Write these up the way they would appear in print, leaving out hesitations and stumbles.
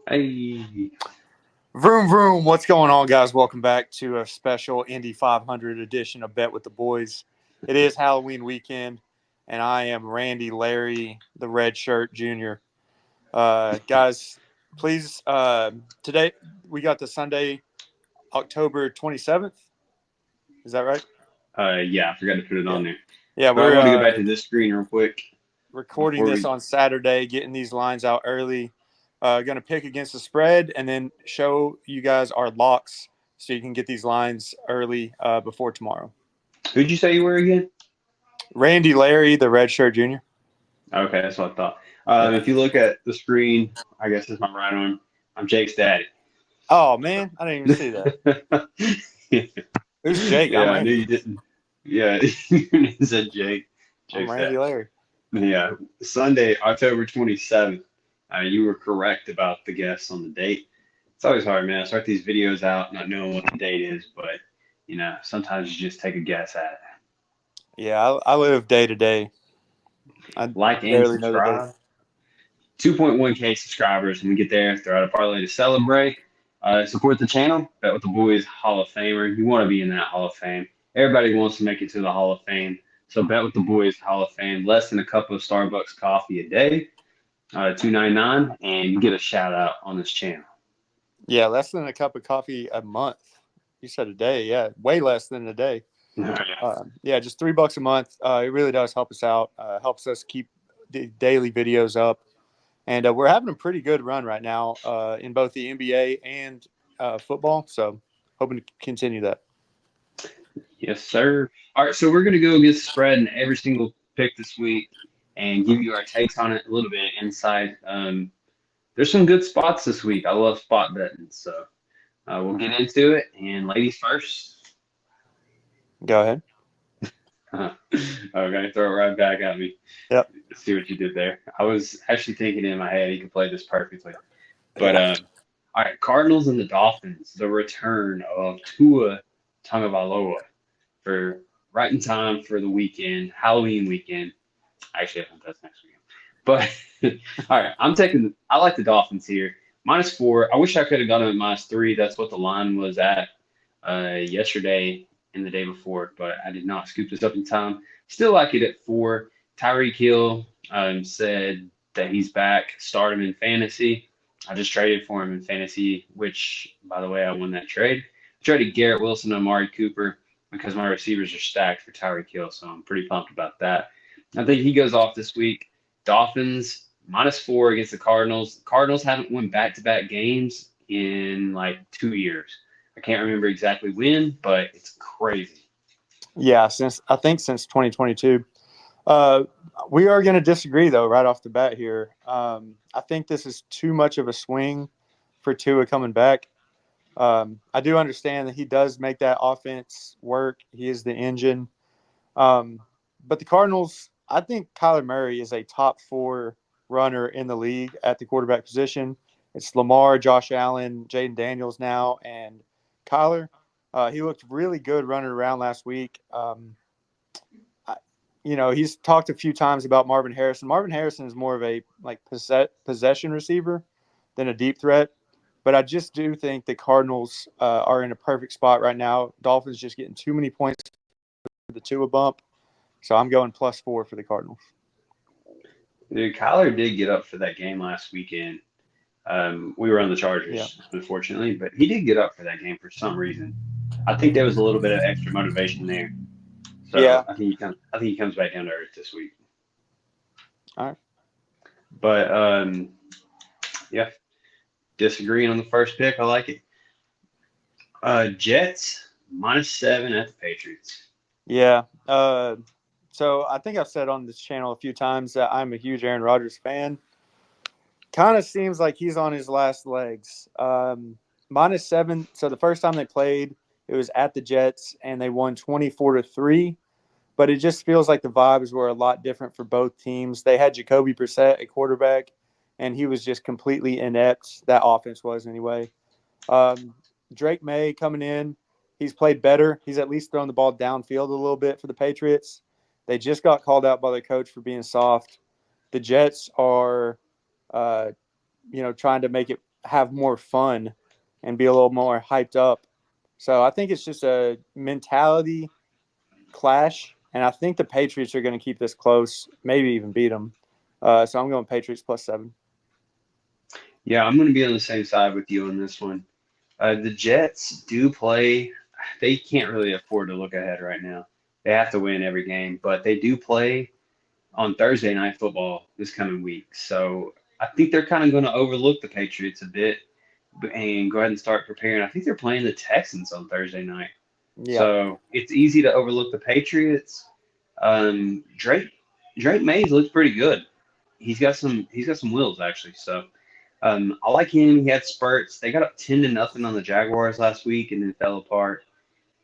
Hey, Vroom, vroom. What's going on, guys? Welcome back to a special Indy 500 edition of Bet with the Boys. It is Halloween weekend, and I am Randy Larry, the Red Shirt Jr. Guys, please, today we got the Sunday, October 27th. Is that right? yeah, I forgot to put it Yeah. on there. Yeah, But I we're want to go back to this screen real quick recording before this we. on Saturday, getting these lines out early. Going to pick against the spread and then show you guys our locks so you can get these lines early before tomorrow. Who'd you say you were again? Randy Larry, the Red Shirt Jr. Okay, that's what I thought. Yeah. If you look at the screen, I guess it's my right arm. I'm Jake's daddy. Oh man, I didn't even see that. Who's Jake? I'm Yeah, I knew Randy. you didn't. Yeah, you said Jake. I'm Jake's dad. Randy Larry. Yeah, Sunday, October 27th. You were correct about the guess on the date. It's always hard, man. I start these videos out not knowing what the date is, but sometimes you just take a guess at it. Yeah, I live day to day. I Like and barely know the date. subscribe. 2.1K subscribers, and we get there. Throw out a parlay to celebrate. Support the channel. Bet with the Boys Hall of Famer. You want to be in that Hall of Fame. Everybody wants to make it to the Hall of Fame. So bet with the Boys Hall of Fame. Less than a cup of Starbucks coffee a day. $2.99, and you get a shout out on this channel. Yeah, less than a cup of coffee a month. You said a day. Yeah, way less than a day. Yeah, just $3 a month. It really does help us out. Helps us keep the daily videos up, and we're having a pretty good run right now in both the NBA and football. So, hoping to continue that. Yes, sir. All right, so we're going to go against the spread in every single pick this week and give you our takes on it, a little bit of insight. There's some good spots this week. I love spot betting, so we'll get into it. And ladies first. Go ahead. Okay, throw it right back at me. Yep. See what you did there. I was actually thinking in my head he could play this perfectly. But Yeah. all right, Cardinals and the Dolphins. The return of Tua Tagovailoa for right in time for the weekend, Halloween weekend. Actually, I think that's next weekend. But all right, I like the Dolphins here. -4. I wish I could have gone at -3. That's what the line was at yesterday and the day before, but I did not scoop this up in time. Still like it at 4. Tyreek Hill said that he's back. Start him in fantasy. I just traded for him in fantasy, which, by the way, I won that trade. I traded Garrett Wilson and Amari Cooper because my receivers are stacked for Tyreek Hill, so I'm pretty pumped about that. I think he goes off this week. Dolphins -4 against the Cardinals. The Cardinals haven't won back-to-back games in like 2 years. I can't remember exactly when, but it's crazy. Yeah, since 2022. Uh, we are going to disagree though right off the bat here. I think this is too much of a swing for Tua coming back. I do understand that he does make that offense work. He is the engine. But the Cardinals, I think Kyler Murray is a top 4 runner in the league at the quarterback position. It's Lamar, Josh Allen, Jaden Daniels now, and Kyler. He looked really good running around last week. He's talked a few times about Marvin Harrison. Marvin Harrison is more of a possession receiver than a deep threat. But I just do think the Cardinals are in a perfect spot right now. Dolphins just getting too many points for the Tua bump. So I'm going +4 for the Cardinals. Dude, Kyler did get up for that game last weekend. We were on the Yeah. Chargers, unfortunately, but he did get up for that game for some reason. I think there was a little bit of extra motivation there. So Yeah. I think he comes back down to earth this week. All right. But yeah, disagreeing on the first pick. I like it. Jets -7 at the Patriots. Yeah. So I think I've said on this channel a few times that I'm a huge Aaron Rodgers fan. Kind of seems like he's on his last legs. -7. So the first time they played, it was at the Jets, and they won 24-3. But it just feels like the vibes were a lot different for both teams. They had Jacoby Brissett at quarterback, and he was just completely inept. That offense was anyway. Drake May coming in, he's played better. He's at least thrown the ball downfield a little bit for the Patriots. They just got called out by their coach for being soft. The Jets are, trying to make it have more fun and be a little more hyped up. So I think it's just a mentality clash, and I think the Patriots are going to keep this close, maybe even beat them. So I'm going Patriots +7. Yeah, I'm going to be on the same side with you on this one. The Jets do play. They can't really afford to look ahead right now. They have to win every game, but they do play on Thursday night football this coming week. So I think they're kind of going to overlook the Patriots a bit and go ahead and start preparing. I think they're playing the Texans on Thursday night. Yeah, So it's easy to overlook the Patriots. Drake Mays looks pretty good. He's got some wheels actually. So I like him. He had spurts. They got up 10-0 on the Jaguars last week and then fell apart.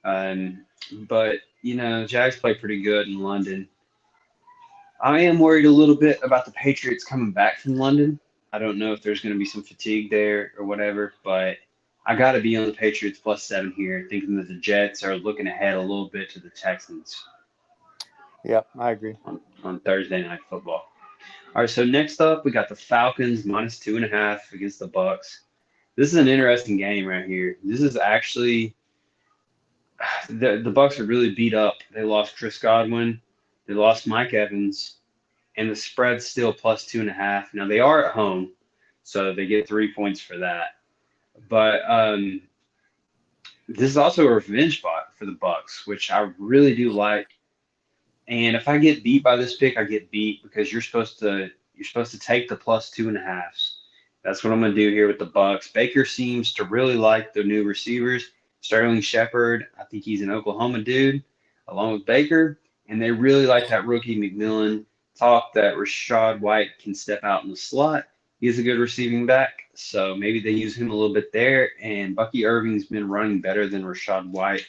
Um, but Jags play pretty good in London. I am worried a little bit about the Patriots coming back from London. I don't know if there's going to be some fatigue there or whatever, but I got to be on the Patriots +7 here, thinking that the Jets are looking ahead a little bit to the Texans yeah, I agree. on Thursday night football. All right, so next up we got the Falcons -2.5 against the Bucks. This is an interesting game right here. This is actually the Bucks are really beat up. They lost Chris Godwin, they lost Mike Evans, and the spread's still +2.5. Now they are at home, so they get 3 points for that. But this is also a revenge spot for the Bucks, which I really do like. And if I get beat by this pick, I get beat because you're supposed to take the +2.5s. That's what I'm gonna do here with the Bucks. Baker seems to really like the new receivers. Sterling Shepard, I think he's an Oklahoma dude, along with Baker, and they really like that rookie McMillan. Talk that Rashad White can step out in the slot. He's a good receiving back, so maybe they use him a little bit there. And Bucky Irving's been running better than Rashad White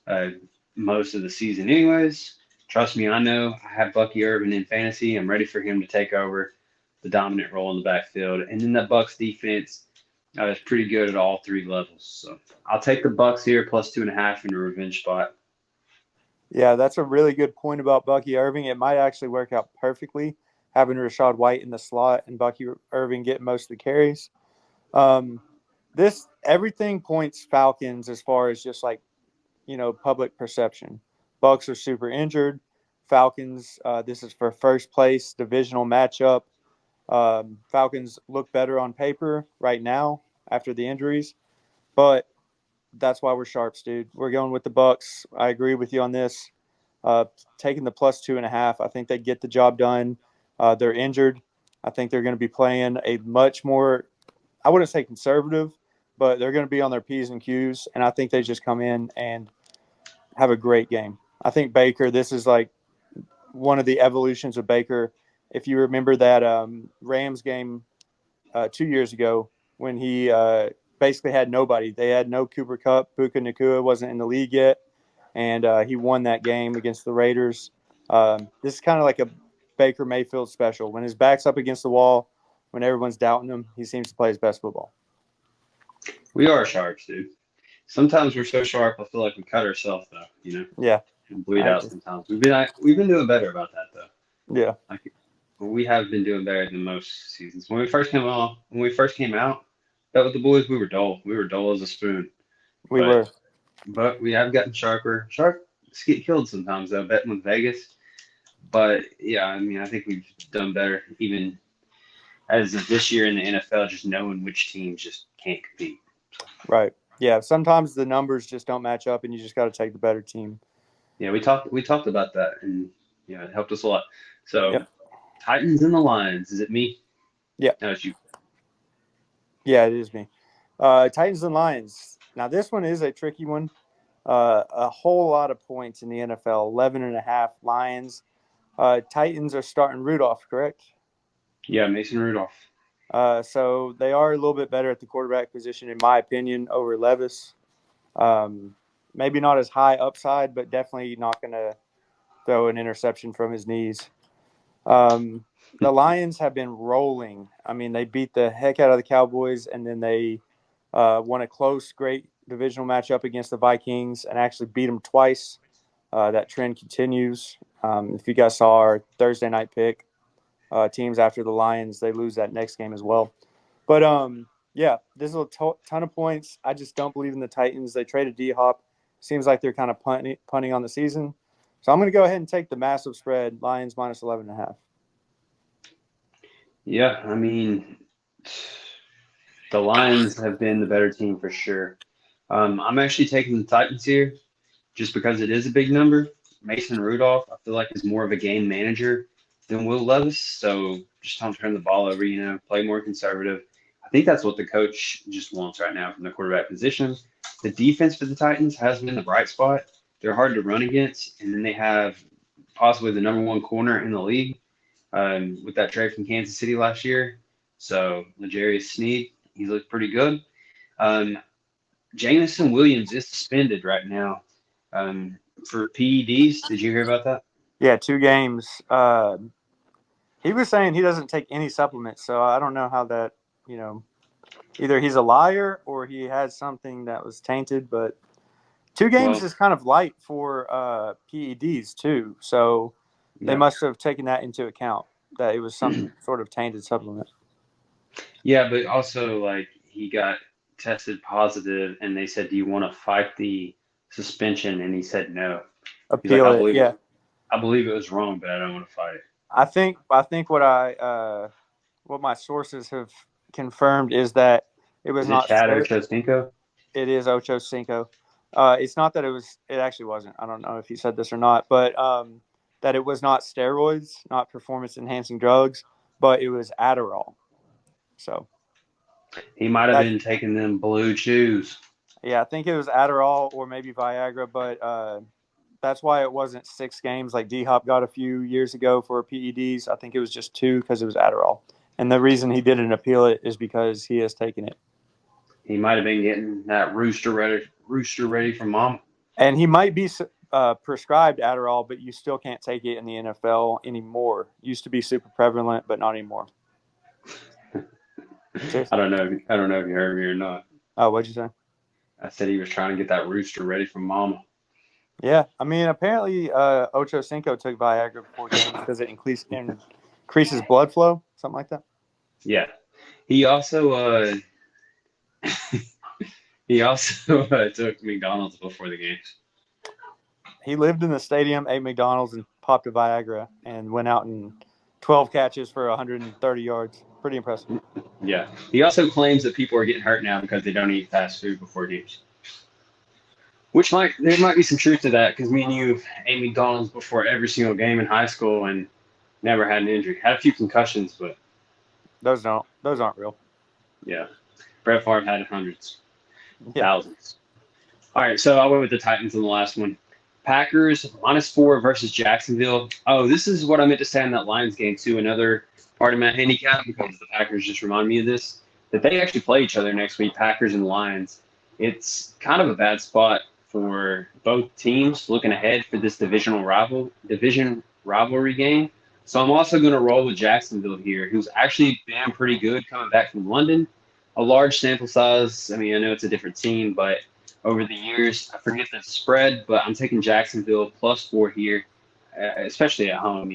uh, most of the season, anyways. Trust me, I know I have Bucky Irvin in fantasy. I'm ready for him to take over the dominant role in the backfield. And then that Bucks defense is pretty good at all three levels. So I'll take the Bucks here +2.5 in a revenge spot. Yeah, that's a really good point about Bucky Irving. It might actually work out perfectly having Rashad White in the slot and Bucky Irving getting most of the carries. Um, this everything points Falcons as far as just like public perception. Bucks are super injured. Falcons. This is for first place divisional matchup. Falcons look better on paper right now after the injuries, but that's why we're sharps, dude. We're going with the Bucks. I agree with you on this. Uh, Taking the +2.5, I think they get the job done. They're injured. I think they're going to be playing a much more, I wouldn't say conservative, but they're going to be on their P's and Q's. And I think they just come in and have a great game. I think Baker, this is like one of the evolutions of Baker. If you remember that Rams game 2 years ago when he basically had nobody. They had no Cooper Kupp. Puka Nakua wasn't in the league yet, and he won that game against the Raiders. This is kind of like a Baker Mayfield special. When his back's up against the wall, when everyone's doubting him, he seems to play his best football. We are sharps, dude. Sometimes we're so sharp, I feel like we cut ourselves, though, Yeah, and bleed I out agree. sometimes. We've been doing better about that, though. Yeah, Like we have been doing better than most seasons. When we first came out, that with the boys, we were dull. We were dull as a spoon. we But were. but we have gotten sharper. Sharp get killed sometimes though, betting with Vegas. But yeah, I mean, I think we've done better even as of this year in the NFL, just knowing which teams just can't compete. Right. Yeah, sometimes the numbers just don't match up, and you just got to take the better team. Yeah, we talked about that, and it helped us a lot. So Yep. Titans and the Lions. Is it me? Yeah. No, it's you. Yeah, it is me. Titans and Lions. Now, this one is a tricky one. A whole lot of points in the NFL, 11 and a half Lions. Titans are starting Rudolph, correct? Yeah, Mason Rudolph. So they are a little bit better at the quarterback position, in my opinion, over Levis. Um, Maybe not as high upside, but definitely not going to throw an interception from his knees. Um, the Lions have been rolling. I mean, they beat the heck out of the Cowboys, and then they won a close, great divisional matchup against the Vikings and actually beat them twice. That trend continues. If you guys saw our Thursday night pick, teams after the Lions, they lose that next game as well. But Yeah, this is a ton of points. I just don't believe in the Titans. They traded D-Hop. Seems like they're kind of punting on the season. So I'm going to go ahead and take the massive spread, Lions minus 11.5. Yeah, I mean, the Lions have been the better team for sure. I'm actually taking the Titans here just because it is a big number. Mason Rudolph, I feel like, is more of a game manager than Will Levis. So just don't turn the ball over, play more conservative. I think that's what the coach just wants right now from the quarterback position. The defense for the Titans has been the bright spot. They're hard to run against, and then they have possibly the number one corner in the league with that trade from Kansas City last year. So L'Jarius Sneed, he looked pretty good. Um, Jamison Williams is suspended right now for PEDs. Did you hear about that? Yeah, 2 games. He was saying he doesn't take any supplements, so I don't know how that, either he's a liar or he had something that was tainted, but 2 games Well, is kind of light for PEDs too. So they yeah. must have taken that into account, that it was some sort of tainted supplement. Yeah, but also like he got tested positive and they said, "Do you want to fight the suspension?" And he said no. He's like, Appeal it, yeah. I believe it was wrong, but I don't want to fight it." I think what my sources have confirmed is that it was Is it not Chad Ochocinco? it is Ocho Cinco. It's not that it was. It actually wasn't. I don't know if he said this or not, but that it was not steroids, not performance enhancing drugs, but it was Adderall. So He might have that, been taking them blue chews. yeah, I think it was Adderall or maybe Viagra, but that's why it wasn't 6 games like D Hop got a few years ago for PEDs. I think it was just 2 because it was Adderall. And the reason he didn't appeal it is because he has taken it. He might have been getting that rooster ready for mama. And he might be prescribed Adderall, but you still can't take it in the NFL anymore. Used to be super prevalent, but not anymore. I don't know. I don't know if you heard me or not. Oh, what'd you say? I said he was trying to get that rooster ready for mama. Yeah, I mean, apparently Ocho Cinco took Viagra before games because it increases blood flow, something like that. Yeah. He also he also took McDonald's before the games. He lived in the stadium, ate McDonald's, and popped a Viagra, and went out and 12 catches for 130 yards. Pretty impressive. Yeah. He also claims that people are getting hurt now because they don't eat fast food before games. Which there might be some truth to that because me and you ate McDonald's before every single game in high school and never had an injury. Had a few concussions, but Those aren't real. yeah. Brett Favre had hundreds, Yeah, thousands. All right, so I went with the Titans in the last one. Packers -4 versus Jacksonville. Oh, this is what I meant to say in that Lions game too. Another part of my handicap because the Packers just remind me of this. That they actually play each other next week, Packers and Lions. It's kind of a bad spot for both teams looking ahead for this division rivalry game. So I'm also going to roll with Jacksonville here, who's actually been pretty good coming back from London. A large sample size. I mean, I know it's a different team, but over the years, I forget the spread, but I'm taking Jacksonville +4 here, especially at home.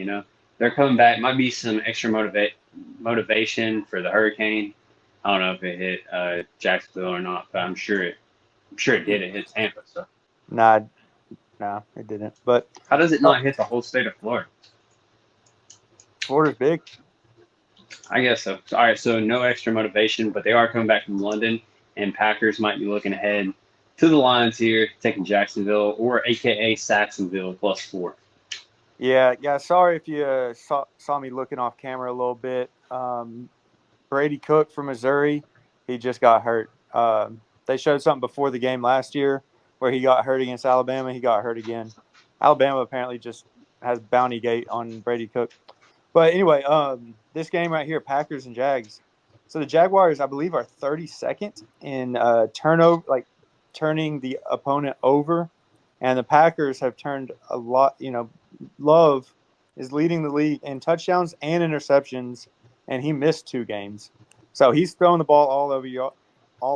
They're coming back. Might be some extra motivation for the Hurricane. I don't know if it hit Jacksonville or not, but I'm sure it did. It hit Tampa. So nah, it didn't. But how does it not hit the whole state of Florida? Florida's big. I guess so. All right, so no extra motivation, but they are coming back from London, and Packers might be looking ahead to the Lions here, taking Jacksonville or AKA Saxonville +4. Yeah. Sorry if you saw me looking off camera a little bit. Brady Cook from Missouri, he just got hurt. They showed something before the game last year where he got hurt against Alabama. He got hurt again. Alabama apparently just has bounty gate on Brady Cook. But anyway, this game right here, Packers and Jags. So the Jaguars, I believe, are 32nd in turnover, like turning the opponent over, and the Packers have turned a lot. Love is leading the league in touchdowns and interceptions, and he missed 2 games. So he's throwing the ball all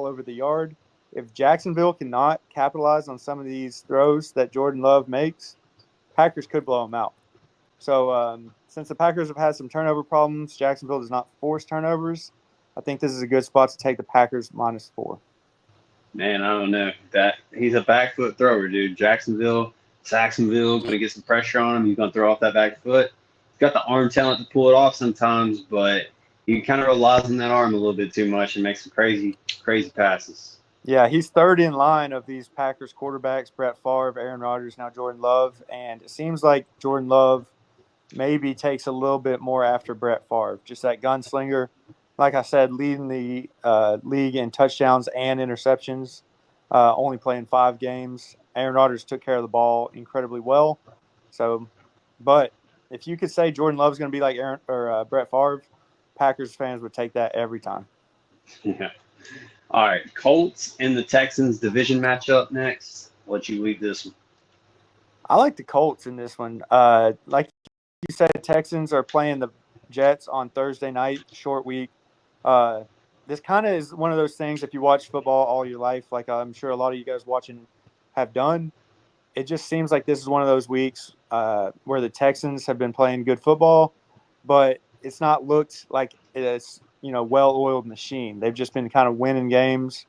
over the yard. If Jacksonville cannot capitalize on some of these throws that Jordan Love makes, Packers could blow him out. So since the Packers have had some turnover problems, Jacksonville does not force turnovers. I think this is a good spot to take the Packers -4. Man, I don't know. That he's a back foot thrower, dude. Saxonville, gonna get some pressure on him. He's gonna throw off that back foot. He's got the arm talent to pull it off sometimes, but he kind of relies on that arm a little bit too much and makes some crazy passes. Yeah, he's third in line of these Packers quarterbacks: Brett Favre, Aaron Rodgers, now Jordan Love, and it seems like Jordan Love maybe takes a little bit more after Brett Favre. Just that gunslinger, like I said, leading the league in touchdowns and interceptions, only playing 5 games. Aaron Rodgers took care of the ball incredibly well. So, but if you could say Jordan Love's going to be like Aaron or Brett Favre, Packers fans would take that every time. Yeah. All right, Colts and the Texans division matchup next. I'll let you lead this one. I like the Colts in this one. Like you said, Texans are playing the Jets on Thursday night, short week. This kind of is one of those things, if you watch football all your life, like I'm sure a lot of you guys watching have done, it just seems like this is one of those weeks where the Texans have been playing good football, but it's not looked like it's, well-oiled machine. They've just been kind of winning games,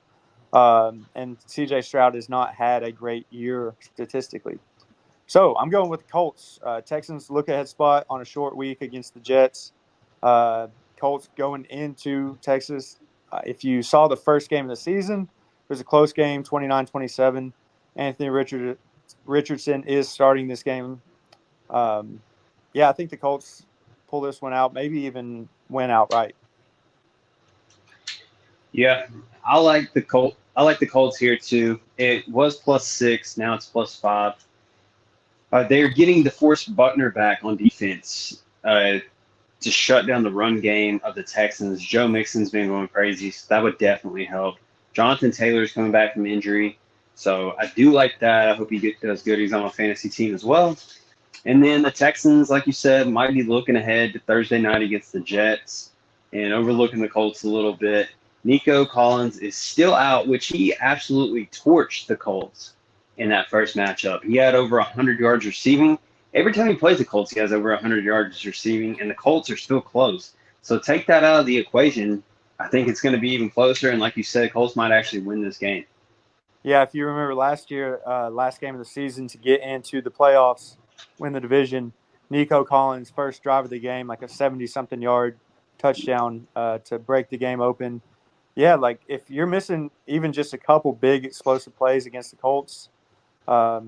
and C.J. Stroud has not had a great year statistically. So I'm going with the Colts. Texans look-ahead spot on a short week against the Jets. Colts going into Texas. If you saw the first game of the season, it was a close game, 29-27. Anthony Richardson is starting this game. I think the Colts pull this one out, maybe even win outright. Yeah, I like the Colts. I like the Colts here too. It was +6, now it's +5. They're getting DeForest Buckner back on defense to shut down the run game of the Texans. Joe Mixon's been going crazy, so that would definitely help. Jonathan Taylor's coming back from injury, so I do like that. I hope he does good. He's on my fantasy team as well. And then the Texans, like you said, might be looking ahead to Thursday night against the Jets and overlooking the Colts a little bit. Nico Collins is still out, which he absolutely torched the Colts in that first matchup. He had over 100 yards receiving. Every time he plays the Colts, he has over 100 yards receiving, and the Colts are still close. So take that out of the equation. I think it's going to be even closer, and like you said, Colts might actually win this game. Yeah, if you remember last year, last game of the season to get into the playoffs, win the division, Nico Collins' first drive of the game, like a 70-something yard touchdown to break the game open. Yeah, like if you're missing even just a couple big explosive plays against the Colts, I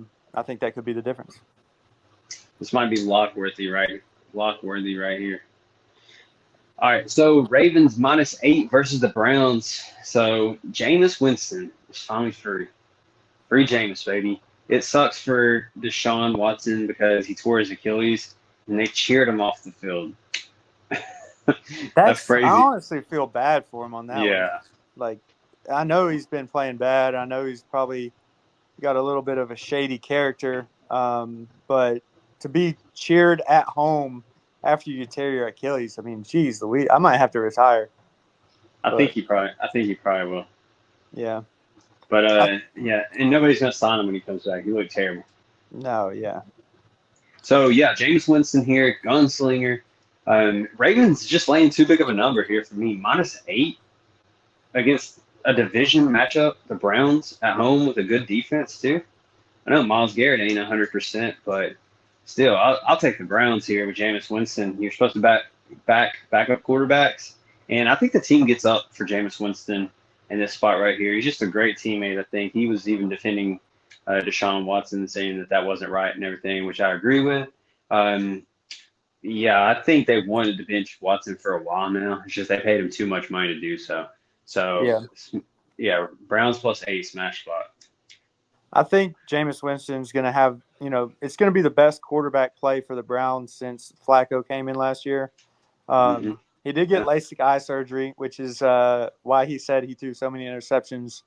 think that could be the difference. This might be lock-worthy right here. All right, so Ravens -8 versus the Browns. So Jameis Winston is finally free. Free Jameis, baby. It sucks for Deshaun Watson because he tore his Achilles, and they cheered him off the field. That's crazy. I honestly feel bad for him on that one. Yeah. Like, I know he's been playing bad. I know he's probably got a little bit of a shady character, but to be cheered at home after you tear your Achilles, I mean, geez, I might have to retire. I think he probably will. Yeah. But yeah, and nobody's gonna sign him when he comes back. He looked terrible. No, yeah. So yeah, James Winston here, gunslinger. Ravens just laying too big of a number here for me. -8 against a division matchup, the Browns at home with a good defense too. I know Myles Garrett ain't 100%, but still, I'll take the Browns here with Jameis Winston. You're supposed to back up quarterbacks, and I think the team gets up for Jameis Winston in this spot right here. He's just a great teammate. I think he was even defending Deshaun Watson, saying that wasn't right and everything, which I agree with. Yeah, I think they wanted to bench Watson for a while now. It's just they paid him too much money to do so. So yeah, Browns +8 smash spot. I think Jameis Winston's going to have, it's going to be the best quarterback play for the Browns since Flacco came in last year. He did get LASIK eye surgery, which is why he said he threw so many interceptions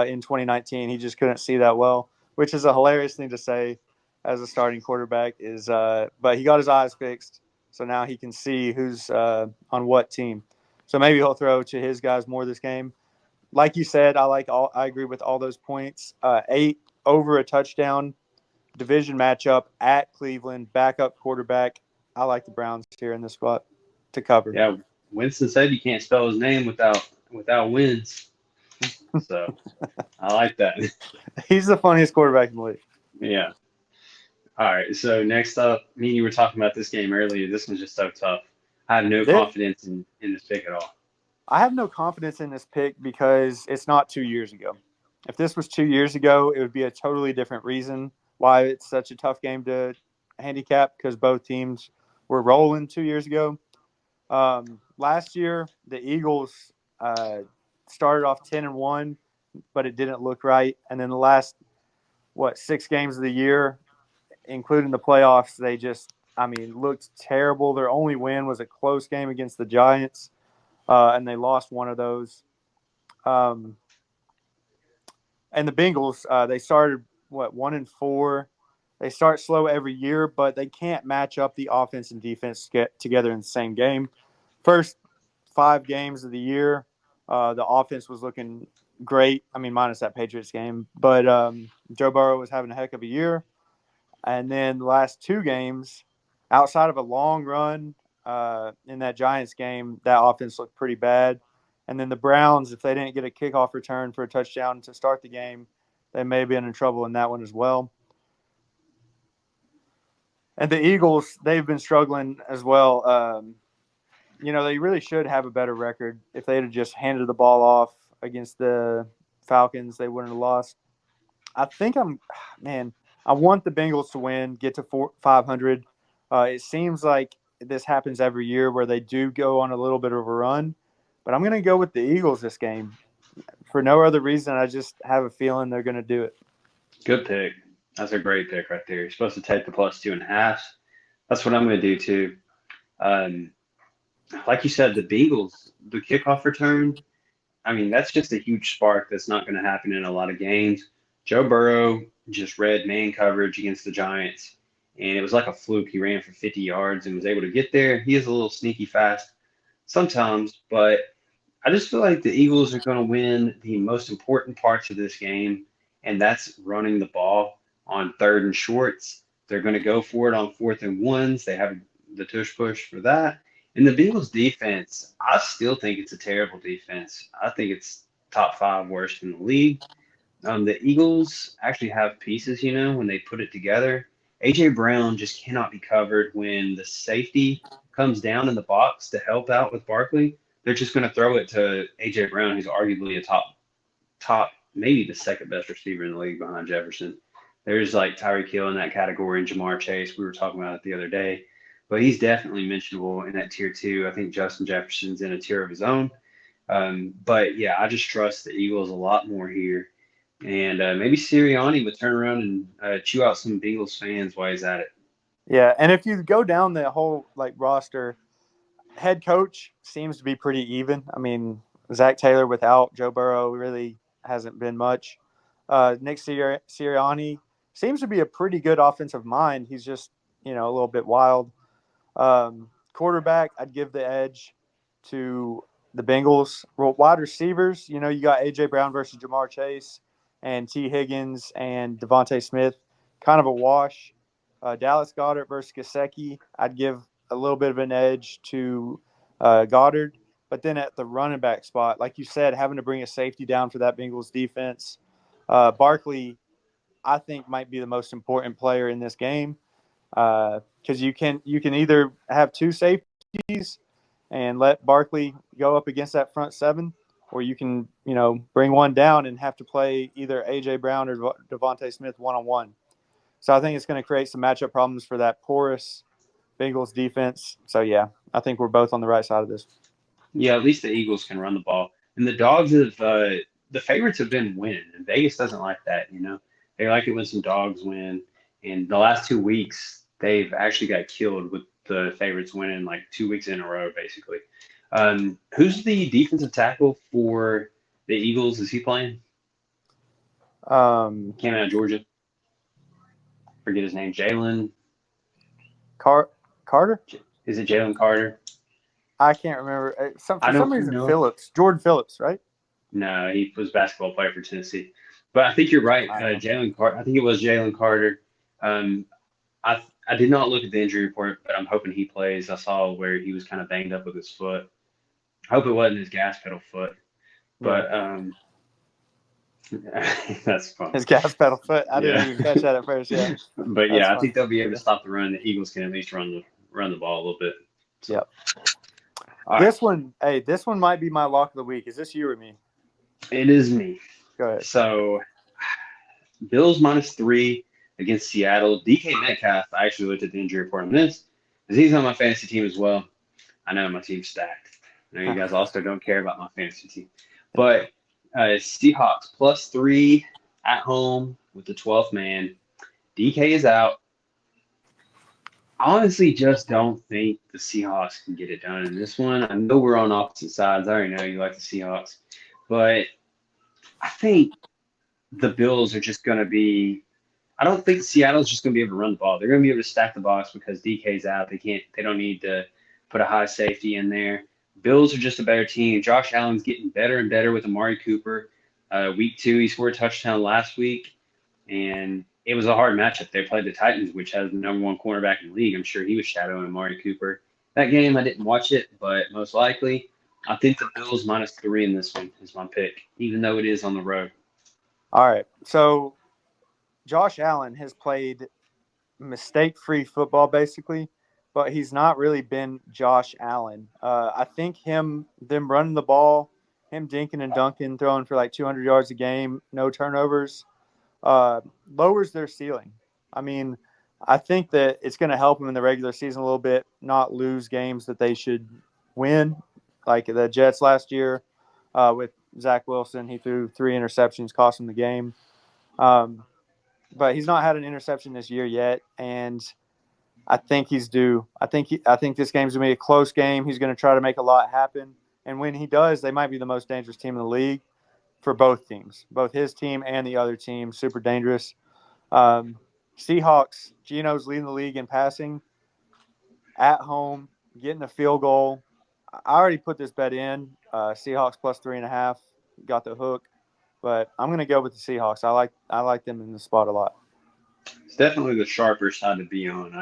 in 2019. He just couldn't see that well, which is a hilarious thing to say as a starting quarterback. But he got his eyes fixed, so now he can see who's on what team. So maybe he'll throw to his guys more this game. Like you said, I agree with all those points. 8 over a touchdown, division matchup at Cleveland, backup quarterback. I like the Browns here in this spot to cover. Yeah, Winston said you can't spell his name without wins. So I like that. He's the funniest quarterback in the league. Yeah. All right. So next up, me and you were talking about this game earlier. This one's just so tough. I have no There, confidence in this pick at all. I have no confidence in this pick because it's not 2 years ago. If this was 2 years ago, it would be a totally different reason why it's such a tough game to handicap because both teams were rolling 2 years ago. Last year, the Eagles started off 10-1, but it didn't look right. And then the last 6 games of the year, including the playoffs, they just, I mean, looked terrible. Their only win was a close game against the Giants, and they lost one of those. Um, and the Bengals, they started 1-4. They start slow every year, but they can't match up the offense and defense get together in the same game. First 5 games of the year, the offense was looking great. I mean, minus that Patriots game, but Joe Burrow was having a heck of a year. And then the last 2 games, outside of a long run in that Giants game, that offense looked pretty bad. And then the Browns, if they didn't get a kickoff return for a touchdown to start the game, they may have been in trouble in that one as well. And the Eagles, they've been struggling as well. They really should have a better record. If they'd have just handed the ball off against the Falcons, they wouldn't have lost. I think I want the Bengals to win, get to 500. It seems like this happens every year where they do go on a little bit of a run, but I'm going to go with the Eagles this game for no other reason. I just have a feeling they're going to do it. Good pick. That's a great pick right there. You're supposed to take the +2.5. That's what I'm going to do too. Um, like you said, the Bengals, the kickoff return. I mean, that's just a huge spark that's not going to happen in a lot of games. Joe Burrow just read man coverage against the Giants, and it was like a fluke. He ran for 50 yards and was able to get there. He is a little sneaky fast sometimes, but I just feel like the Eagles are going to win the most important parts of this game, and that's running the ball on third and shorts. They're going to go for it on fourth and ones. They have the tush push for that. And the Bengals defense, I still think it's a terrible defense. I think it's top five worst in the league. The Eagles actually have pieces, when they put it together. AJ Brown just cannot be covered when the safety comes down in the box to help out with Barkley. They're just going to throw it to AJ Brown, who's arguably a top, maybe the second best receiver in the league behind Jefferson. There's like Tyreek Hill in that category and Jamar Chase. We were talking about it the other day, but he's definitely mentionable in that tier two. I think Justin Jefferson's in a tier of his own. But yeah, I just trust the Eagles a lot more here. And maybe Sirianni would turn around and chew out some Bengals fans while he's at it. Yeah, and if you go down the whole roster, head coach seems to be pretty even. I mean, Zach Taylor without Joe Burrow really hasn't been much. Nick Sirianni seems to be a pretty good offensive mind. He's just a little bit wild. Quarterback, I'd give the edge to the Bengals. Wide receivers, you got AJ Brown versus Jamar Chase, and T. Higgins and Devontae Smith, kind of a wash. Dallas Goedert versus Gesicki, I'd give a little bit of an edge to Goddard. But then at the running back spot, like you said, having to bring a safety down for that Bengals defense, Barkley, I think, might be the most important player in this game because you can either have two safeties and let Barkley go up against that front seven, or you can bring one down and have to play either AJ Brown or Devontae Smith one-on-one. So I think it's going to create some matchup problems for that porous Bengals defense. So yeah, I think we're both on the right side of this. Yeah, at least the Eagles can run the ball. And the dogs have the favorites have been winning, and Vegas doesn't like that. They like it when some dogs win. And the last 2 weeks, they've actually got killed with the favorites winning like 2 weeks in a row, basically. Who's the defensive tackle for the Eagles? Is he playing? Came out of Georgia. Forget his name. Jalen. Carter? Is it Jalen Carter? I can't remember. I For some don't reason, know. Jordan Phillips, right? No, he was a basketball player for Tennessee. But I think you're right. Jalen Carter. I think it was Jalen Carter. Um, I did not look at the injury report, but I'm hoping he plays. I saw where he was kind of banged up with his foot. I hope it wasn't his gas pedal foot, Yeah, but that's funny. his gas pedal foot. I didn't Yeah. even catch that at first. Yeah, But that's yeah, I funny. think they'll be able to Yeah. stop the run. The Eagles can at least run the ball a little bit. So, Yep. all right, This one, hey, this one might be my lock of the week. Is this you or me? it is me. Go ahead. So Bills -3 against Seattle. DK Metcalf. I actually looked at the injury report on this because he's on my fantasy team as well. I know my team's stacked. I know you guys also don't care about my fantasy team, but Seahawks +3 at home with the 12th man. DK is out. I honestly just don't think the Seahawks can get it done in this one. I know we're on opposite sides. I already know you like the Seahawks, but I think the Bills are just going to be. I don't think Seattle's just going to be able to run the ball. They're going to be able to stack the box because DK's out. They can't. They don't need to put a high safety in there. Bills are just a better team. Josh Allen's getting better and better with Amari Cooper. Week 2, he scored a touchdown last week, and it was a hard matchup. They played the Titans, which has the #1 cornerback in the league. I'm sure he was shadowing Amari Cooper. That game, I didn't watch it, but most likely, I think the Bills -3 in this one is my pick, even though it is on the road. All right. So Josh Allen has played mistake-free football basically, but he's not really been Josh Allen. I think them running the ball, him dinking and dunking, throwing for like 200 yards a game, no turnovers, lowers their ceiling. I mean, I think that it's going to help them in the regular season a little bit, not lose games that they should win, like the Jets last year with Zach Wilson. He threw 3 interceptions, cost him the game. Um, but he's not had an interception this year yet, and I think he's due. I think this game's gonna be a close game. He's gonna try to make a lot happen, and when he does, they might be the most dangerous team in the league for both teams, both his team and the other team. Super dangerous. Um, Seahawks. Geno's leading the league in passing at home, getting a field goal. I already put this bet in. Seahawks +3.5. Got the hook, but I'm gonna go with the Seahawks. I like them in the spot a lot. It's definitely the sharper side to be on.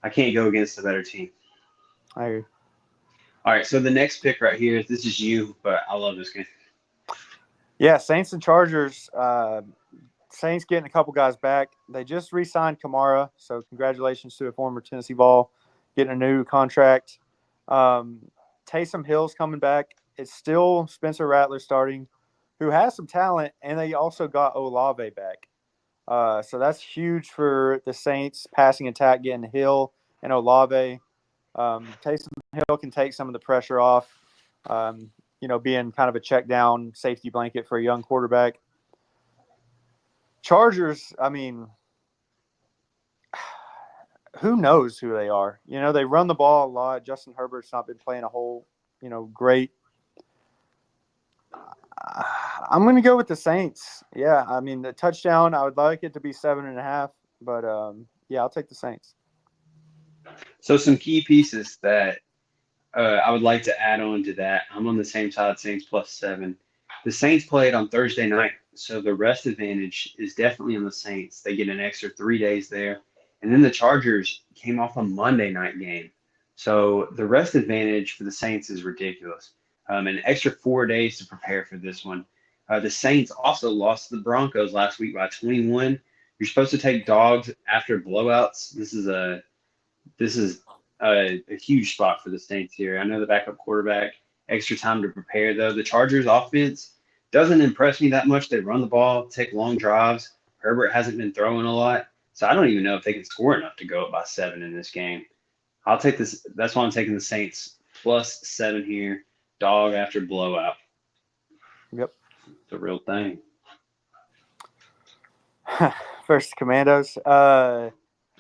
I can't go against the better team. I agree. All right, so the next pick right here, this is you, but I love this game. Yeah, Saints and Chargers. Saints getting a couple guys back. They just re-signed Kamara, so congratulations to a former Tennessee Vol getting a new contract. Taysom Hill's coming back. It's still Spencer Rattler starting, who has some talent, and they also got Olave back. So that's huge for the Saints passing attack, getting Hill and Olave. Taysom Hill can take some of the pressure off, being kind of a check down safety blanket for a young quarterback. Chargers, I mean, who knows who they are? They run the ball a lot. Justin Herbert's not been playing a whole, great. I'm going to go with the Saints. Yeah, I mean, the touchdown, I would like it to be 7.5, but yeah, I'll take the Saints. So some key pieces that I would like to add on to that. I'm on the same side, Saints +7. The Saints played on Thursday night, so the rest advantage is definitely on the Saints. They get an extra 3 days there. And then the Chargers came off a Monday night game. So the rest advantage for the Saints is ridiculous. An extra 4 days to prepare for this one. The Saints also lost to the Broncos last week by 21. You're supposed to take dogs after blowouts. This is a huge spot for the Saints here. I know the backup quarterback, extra time to prepare, though. The Chargers offense doesn't impress me that much. They run the ball, take long drives. Herbert hasn't been throwing a lot. So I don't even know if they can score enough to go up by 7 in this game. I'll take this. That's why I'm taking the Saints +7 here. Dog after blowout. Yep. It's a real thing. Versus Commandos. Oh,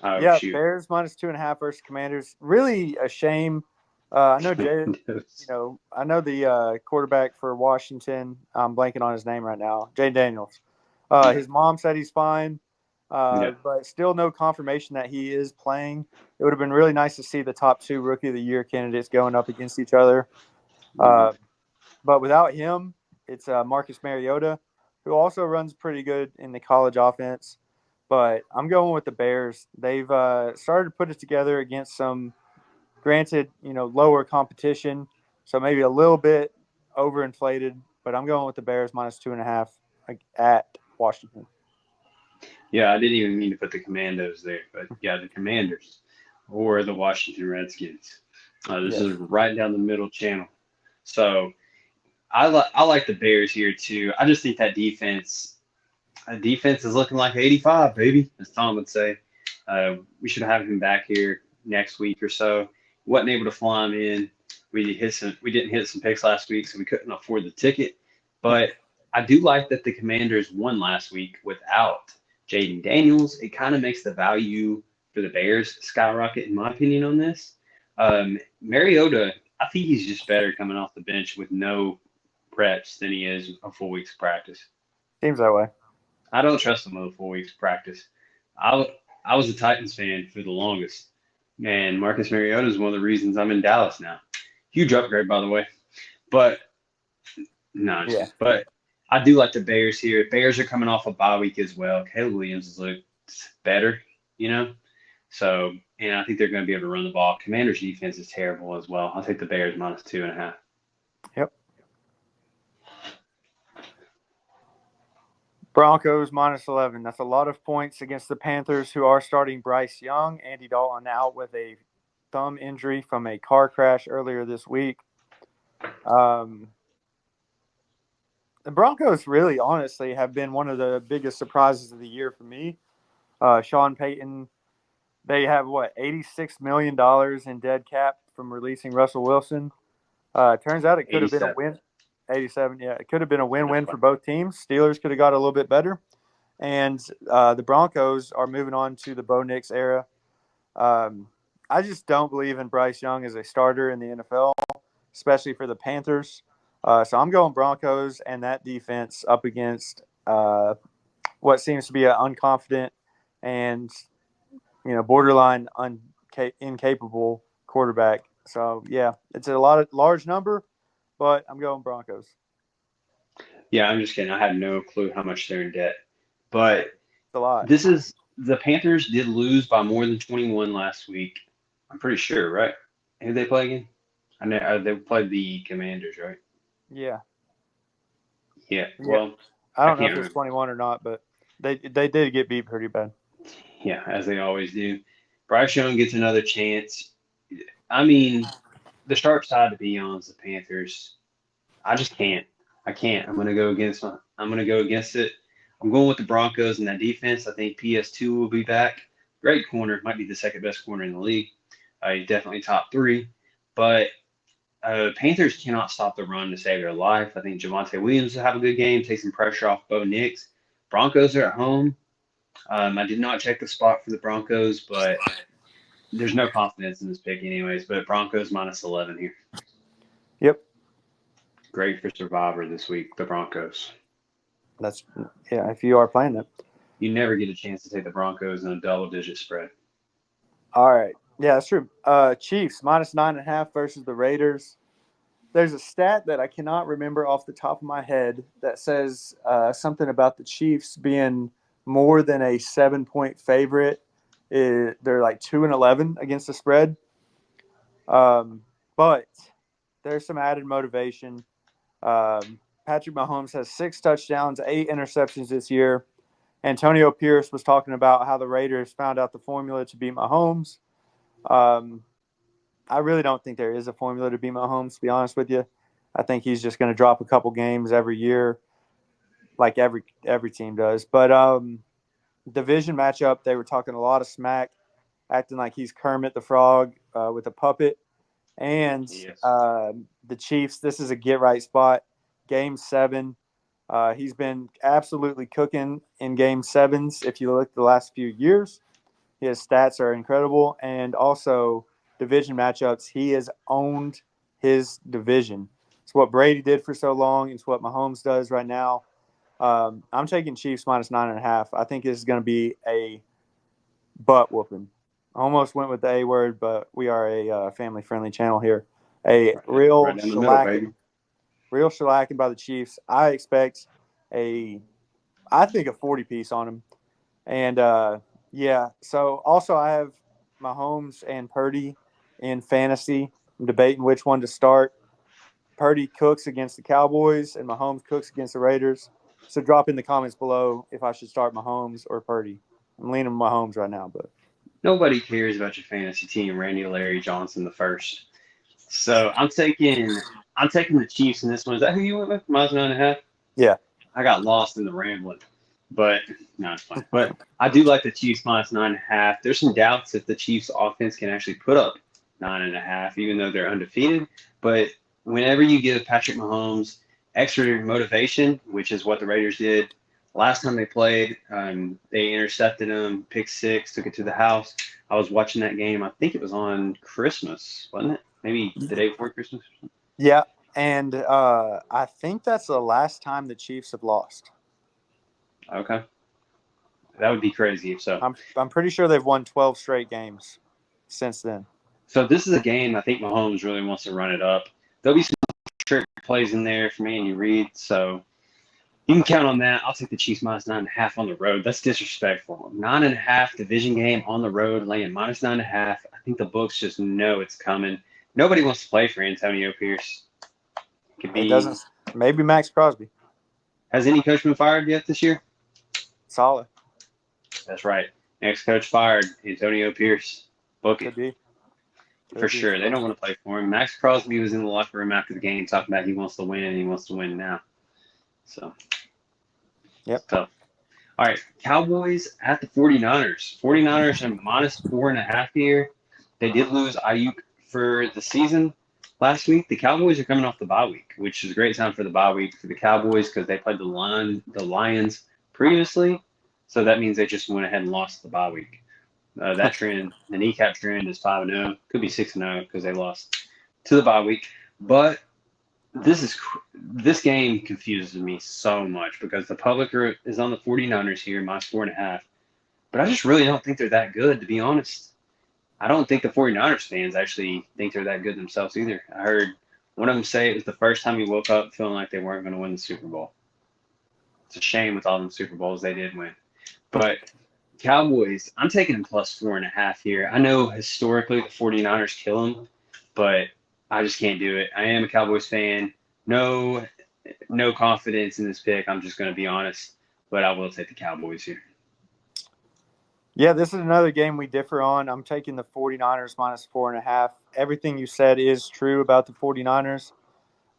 Yeah, shoot. Bears -2.5 versus Commanders. Really a shame. I know I know the quarterback for Washington. I'm blanking on his name right now. Jay Daniels. His mom said he's fine, Yeah. but still no confirmation that he is playing. It would have been really nice to see the top 2 Rookie of the Year candidates going up against each other. But without him, it's Marcus Mariota, who also runs pretty good in the college offense. But I'm going with the Bears. They've started to put it together against some, granted, lower competition. So maybe a little bit overinflated, but I'm going with the Bears minus 2.5 at Washington. Yeah, I didn't even mean to put the Commandos there, but yeah, the Commanders or the Washington Redskins. This Yes. is right down the middle channel. So I like the Bears here too. I just think that defense is looking like 85, baby, as Tom would say. We should have him back here next week or so. Wasn't able to fly him in. We didn't hit some picks last week, so we couldn't afford the ticket. But I do like that the Commanders won last week without Jaden Daniels. It kind of makes the value for the Bears skyrocket, in my opinion, on this. Mariota, I think he's just better coming off the bench with no reps than he is a full week's practice. Seems that way. I don't trust him with 4 weeks of practice. I I was a Titans fan for the longest, and Marcus Mariota is one of the reasons I'm in Dallas now. Huge upgrade, by the way. But no, Yeah. but I do like the Bears here. Bears are coming off a bye week as well. Caleb Williams has looked better, you know. So, and I think they're going to be able to run the ball. Commanders' defense is terrible as well. I'll take the Bears minus 2.5. Yep. Broncos minus 11. That's a lot of points against the Panthers, who are starting Bryce Young. Andy Dalton out with a thumb injury from a car crash earlier this week. The Broncos really, honestly, have been one of the biggest surprises of the year for me. Sean Payton, they have, $86 million in dead cap from releasing Russell Wilson. Turns out it could have been a 87. win. 87, yeah. It could have been a win-win for both teams. Steelers could have got a little bit better. And the Broncos are moving on to the Bo Nix era. I just don't believe in Bryce Young as a starter in the NFL, especially for the Panthers. So I'm going Broncos and that defense up against what seems to be an unconfident and borderline incapable quarterback. So yeah, it's a large number, but I'm going Broncos. Yeah, I'm just kidding. I have no clue how much they're in debt. But It's a lot. this is the Panthers did lose by more than 21 last week. I'm pretty sure, right? Who they play again? I know they played the Commanders, right? Yeah, Yeah. yeah. Well, I I don't know can't if it's remember. 21 or not, but they did get beat pretty bad. Yeah, as they always do. Bryce Young gets another chance. I mean, the sharp side to be on is the Panthers. I just can't. I can't. I'm gonna go against it. I'm going with the Broncos and that defense. I think PS2 will be back. Great corner, might be the second best corner in the league. He's definitely top three. But Panthers cannot stop the run to save their life. I think Javonte Williams will have a good game, take some pressure off Bo Nix. Broncos are at home. I did not check the spot for the Broncos, but there's no confidence in this pick anyways. But Broncos minus 11 here. Yep, Great for Survivor this week, the Broncos. that's yeah. If you are playing it, You never get a chance to take the Broncos in a double-digit spread. all right. Yeah, that's true. Chiefs minus 9.5 versus the Raiders. There's a stat that I cannot remember off the top of my head that says something about the Chiefs being more than a 7-point favorite. They're like 2-11 against the spread. But there's some added motivation. Patrick Mahomes has 6 touchdowns, 8 interceptions this year. Antonio Pierce was talking about how the Raiders found out the formula to beat Mahomes. I really don't think there is a formula to beat Mahomes, to be honest with you. I think he's just going to drop a couple games every year, like every team does. But division matchup, they were talking a lot of smack, acting like he's Kermit the Frog with a puppet. And Yes. the Chiefs, this is a get right spot. Game 7. He's been absolutely cooking in game 7s. If you look at the last few years, his stats are incredible. And also division matchups, he has owned his division. It's what Brady did for so long. It's what Mahomes does right now. I'm taking Chiefs minus 9.5. I think this is going to be a butt whooping. I almost went with the A word, but we are a family friendly channel here. A real Right down the middle, baby. shellacking by the Chiefs. I expect I think a 40 piece on him. And yeah, so also I have Mahomes and Purdy in fantasy. I'm debating which one to start. Purdy cooks against the Cowboys and Mahomes cooks against the Raiders. So drop in the comments below if I should start Mahomes or Purdy. I'm leaning Mahomes right now, but Nobody cares about your fantasy team, Randy Larry Johnson the first. So I'm taking the Chiefs in this one. Is that who you went with? Miles 9.5? yeah, I got lost in the rambling. But no, it's fine. But I do like the Chiefs minus 9.5. There's some doubts if the Chiefs offense can actually put up 9.5, even though they're undefeated. But whenever you give Patrick Mahomes extra motivation, which is what the Raiders did last time they played, they intercepted him, pick six, took it to the house. I was watching that game. I think it was on Christmas, wasn't it? Maybe the day before Christmas. yeah, and I think that's the last time the Chiefs have lost. Okay, that would be crazy if so. I'm pretty sure they've won 12 straight games since then. So this is a game I think Mahomes really wants to run it up. There'll be some trick plays in there for Andy Reid, so you can count on that. I'll take the Chiefs minus 9.5 on the road. That's disrespectful. 9.5 division game on the road, laying minus 9.5. I think the books just know it's coming. Nobody wants to play for Antonio Pierce. Could It be. doesn't. Maybe Max Crosby. Has any coach been fired yet this year? Solid. That's right. Next coach fired, Antonio Pierce. Book Could it. be. For sure. They don't want to play for him. Max Crosby was in the locker room after the game talking about he wants to win and he wants to win now. So, Yep. tough. All right. Cowboys at the 49ers. 49ers are minus 4.5 here. They did lose Ayuk for the season last week. The Cowboys are coming off the bye week, which is a great time for the bye week for the Cowboys because they played the Lions previously. So that means they just went ahead and lost the bye week. That trend, the kneecap trend, is 5-0. Could be 6-0 because they lost to the bye week. But this game confuses me so much because the public is on the 49ers here, minus 4.5. But I just really don't think they're that good, to be honest. I don't think the 49ers fans actually think they're that good themselves either. I heard one of them say it was the first time he woke up feeling like they weren't going to win the Super Bowl. It's a shame with all them Super Bowls they did win. But Cowboys, I'm taking them plus 4.5 here. I know historically the 49ers kill them, but I just can't do it. I am a Cowboys fan. No confidence in this pick. I'm just going to be honest, but I will take the Cowboys here. Yeah, this is another game we differ on. I'm taking the 49ers minus 4.5. Everything you said is true about the 49ers.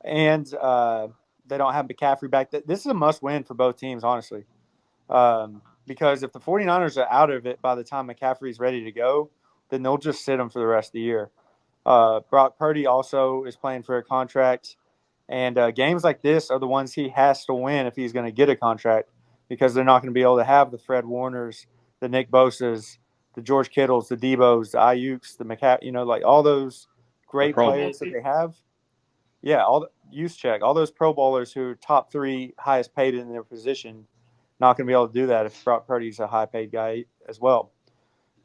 And they don't have McCaffrey back. This is a must win for both teams, honestly. Because if the 49ers are out of it by the time McCaffrey's ready to go, then they'll just sit him for the rest of the year. Brock Purdy also is playing for a contract. And games like this are the ones he has to win if he's going to get a contract because they're not going to be able to have the Fred Warners, the Nick Bosas, the George Kittles, the Debos, the Ayuks, the McCaffrey, like all those great players that they have. Yeah, all the use check, all those Pro Bowlers who are top three highest paid in their position, not going to be able to do that if Brock Purdy's a high paid guy as well.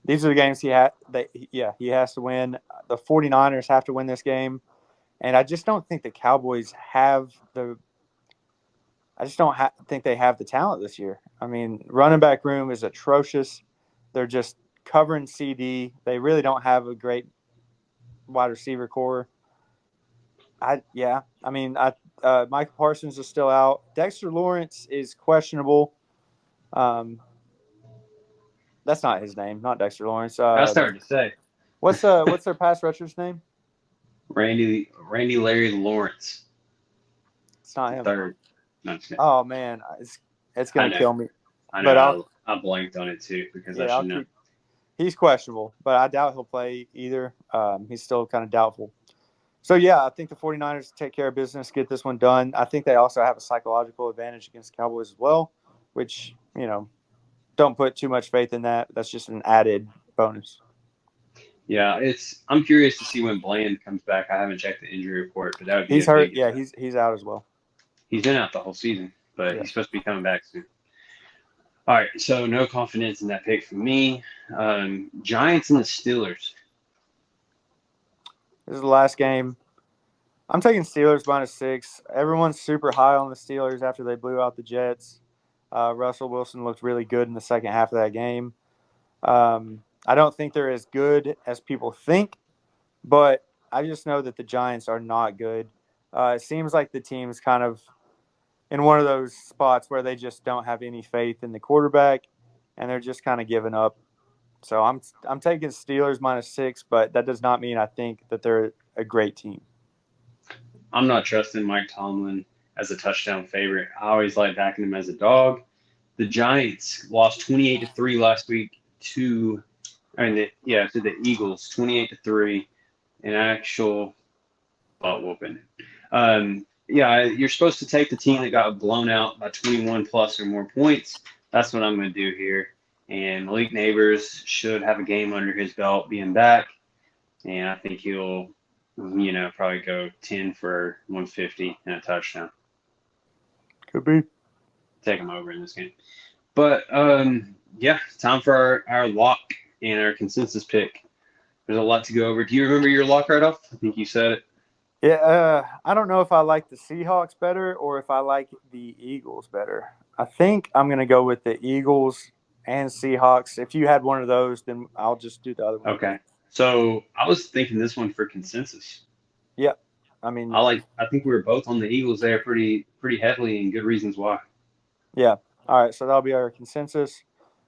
These are the games he has to win. The 49ers have to win this game. And I just don't think the Cowboys have the – I just don't think they have the talent this year. I mean, running back room is atrocious. They're just covering CD. They really don't have a great wide receiver core. Michael Parsons is still out. Dexter Lawrence is questionable. That's not his name, not Dexter Lawrence. I started to say What's their pass rusher's name? Randy Larry Lawrence. It's not him. Third. No, Oh man, it's gonna kill me. I know. I blanked on it too because I should know. He's questionable, but I doubt he'll play either. He's still kind of doubtful. So, yeah, I think the 49ers take care of business, get this one done. I think they also have a psychological advantage against the Cowboys as well, which, don't put too much faith in that. That's just an added bonus. Yeah, I'm curious to see when Bland comes back. I haven't checked the injury report, but that would be he's hurt. Yeah, he's out as well. He's been out the whole season, but he's supposed to be coming back soon. All right, so no confidence in that pick for me. Giants and the Steelers. This is the last game. I'm taking Steelers -6. Everyone's super high on the Steelers after they blew out the Jets. Russell Wilson looked really good in the second half of that game. I don't think they're as good as people think, but I just know that the Giants are not good. It seems like the team's kind of in one of those spots where they just don't have any faith in the quarterback, and they're just kind of giving up. So I'm taking Steelers -6, but that does not mean I think that they're a great team. I'm not trusting Mike Tomlin as a touchdown favorite. I always like backing him as a dog. The Giants lost 28-3 last week to the Eagles, 28-3, an actual butt whooping. You're supposed to take the team that got blown out by 21 plus or more points. That's what I'm going to do here. And Malik Neighbors should have a game under his belt being back. And I think he'll, probably go 10 for 150 and a touchdown. Could be. Take him over in this game. But, time for our lock and our consensus pick. There's a lot to go over. Do you remember your lock right off? I think you said it. Yeah, I don't know if I like the Seahawks better or if I like the Eagles better. I think I'm going to go with the Eagles and Seahawks. If you had one of those, then I'll just do the other one. Okay. So I was thinking this one for consensus. Yeah. I mean, I think we were both on the Eagles there pretty heavily, and good reasons why. Yeah. All right. So that'll be our consensus.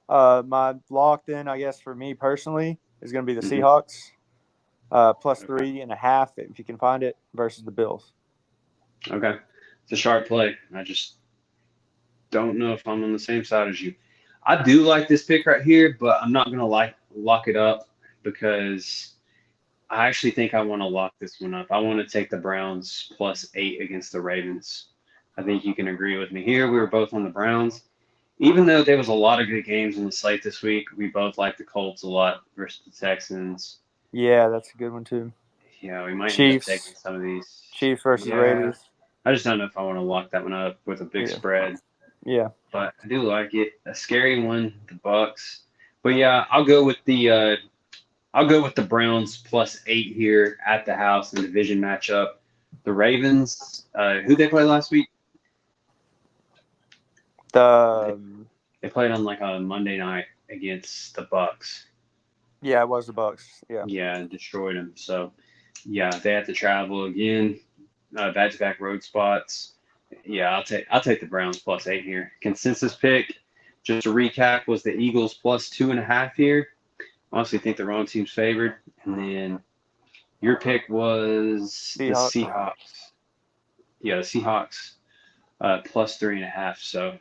My lock then, I guess, for me personally, is going to be the Seahawks. +3.5 if you can find it versus the Bills. Okay. It's a sharp play. I just don't know if I'm on the same side as you. I do like this pick right here, but I'm not going to lock it up because I actually think I want to lock this one up. I want to take the Browns +8 against the Ravens. I think you can agree with me here. We were both on the Browns. Even though there was a lot of good games on the slate this week, we both like the Colts a lot versus the Texans. Yeah, that's a good one too. Yeah, we might end up taking some of these. Chiefs versus Raiders. I just don't know if I want to lock that one up with a big spread. Yeah. But I do like it. A scary one, the Bucks. But yeah, I'll go with the Browns +8 here at the house in the division matchup. The Ravens, who they play last week? They played on like a Monday night against the Bucks. Yeah, it was the Bucks. Yeah. Yeah, and destroyed them. So, yeah, they have to travel again, back-to-back road spots. Yeah, I'll take the Browns +8 here. Consensus pick, just to recap, was the Eagles +2.5 here. Honestly, think the wrong team's favored. And then your pick was the Seahawks. Yeah, the Seahawks +3.5. So,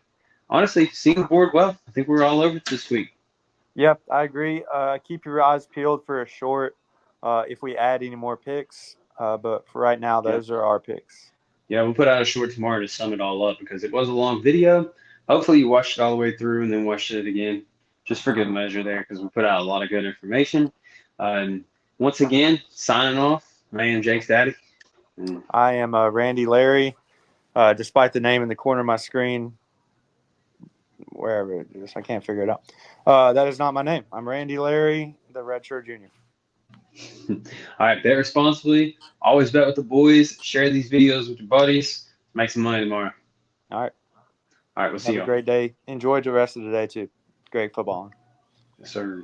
honestly, seeing the board well. I think we're all over it this week. Yep, I agree. Keep your eyes peeled for a short if we add any more picks. But for right now, those are our picks. Yeah, we'll put out a short tomorrow to sum it all up because it was a long video. Hopefully you watched it all the way through and then watched it again, just for good measure there because we put out a lot of good information. Once again, signing off, I am Jake's daddy. I am Randy Larry. Despite the name in the corner of my screen, wherever it is, I can't figure it out. That is not my name. I'm Randy Larry, the Redshirt Junior. All right, bet responsibly. Always bet with the boys. Share these videos with your buddies. Make some money tomorrow. All right. We'll see you. Have a great day. Enjoy the rest of the day, too. Great football. Yes, sir.